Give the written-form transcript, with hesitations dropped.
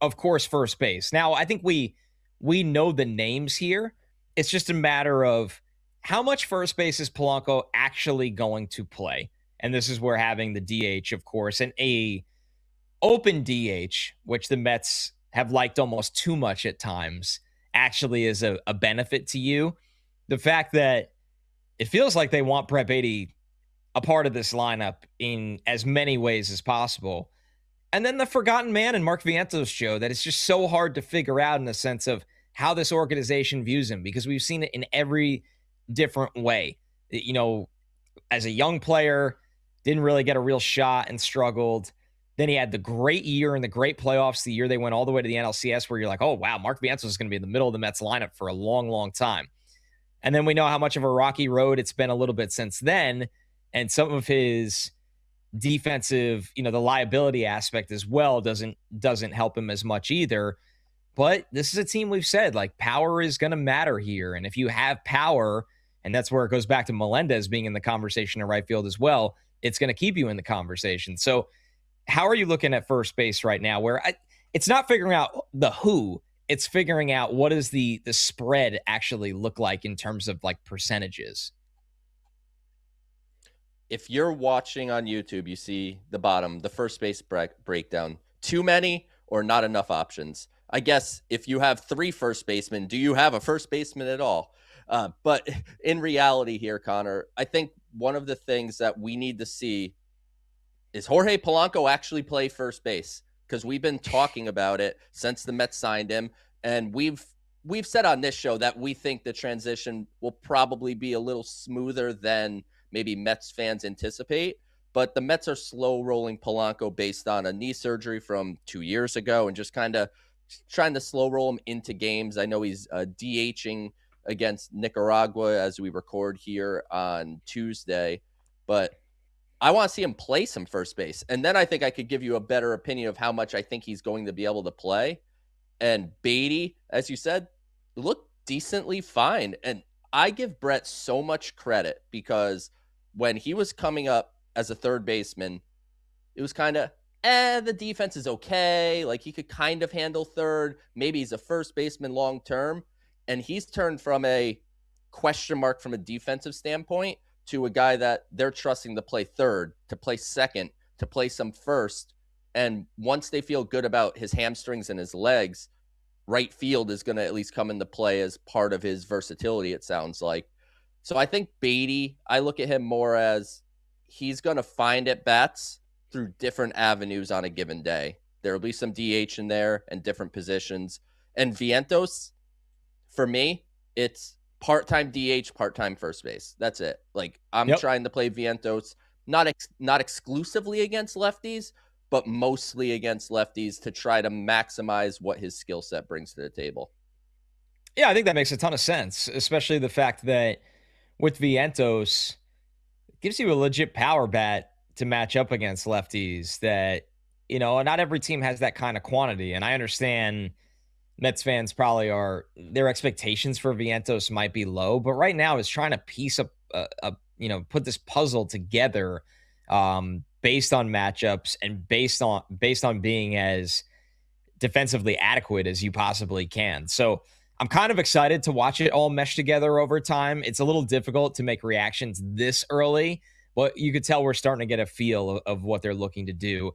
of course, first base. Now, I think we know the names here. It's just a matter of how much first base is Polanco actually going to play. And this is where having the DH, of course, and a open DH, which the Mets have liked almost too much at times, actually is a benefit to you. The fact that it feels like they want Brett Baty a part of this lineup in as many ways as possible. And then the forgotten man in Mark Vientos show that it's just so hard to figure out in the sense of how this organization views him, because we've seen it in every different way. You know, as a young player, didn't really get a real shot and struggled. Then he had the great year and the great playoffs, the year they went all the way to the NLCS, where you're like, oh, wow, Mark Vientos is going to be in the middle of the Mets lineup for a long, long time. And then we know how much of a rocky road it's been a little bit since then. And some of his defensive, the liability aspect as well doesn't help him as much either. But this is a team we've said, like, power is going to matter here. And if you have power, and that's where it goes back to Melendez being in the conversation in right field as well, it's going to keep you in the conversation. So how are you looking at first base right now, where it's not figuring out the who, it's figuring out what does the spread actually look like in terms of like percentages? If you're watching on YouTube, you see the bottom, the first base breakdown. Too many or not enough options. I guess if you have 3 first basemen, do you have a first baseman at all? But in reality here, Connor, I think one of the things that we need to see is Jorge Polanco actually play first base, because we've been talking about it since the Mets signed him, and we've said on this show that we think the transition will probably be a little smoother than maybe Mets fans anticipate. But the Mets are slow rolling Polanco based on a knee surgery from 2 years ago and just kind of trying to slow roll him into games. I know he's DHing against Nicaragua as we record here on Tuesday, but I want to see him play some first base. And then I think I could give you a better opinion of how much I think he's going to be able to play. And Baty, as you said, looked decently fine. And I give Brett so much credit, because when he was coming up as a third baseman, it was kind of, the defense is okay. Like, he could kind of handle third. Maybe he's a first baseman long term. And he's turned from a question mark from a defensive standpoint to a guy that they're trusting to play third, to play second, to play some first. And once they feel good about his hamstrings and his legs, right field is going to at least come into play as part of his versatility, it sounds like. So I think Baty, I look at him more as he's going to find at bats through different avenues on a given day. There will be some DH in there and different positions. And Vientos, for me, it's part-time DH, part-time first base. That's it. Like, I'm trying to play Vientos, not exclusively against lefties, but mostly against lefties to try to maximize what his skill set brings to the table. Yeah, I think that makes a ton of sense, especially the fact that with Vientos, it gives you a legit power bat to match up against lefties that, not every team has that kind of quantity. And I understand Mets fans probably their expectations for Vientos might be low, but right now is trying to piece up, put this puzzle together based on matchups and based on being as defensively adequate as you possibly can. So I'm kind of excited to watch it all mesh together over time. It's a little difficult to make reactions this early, but you could tell we're starting to get a feel of what they're looking to do.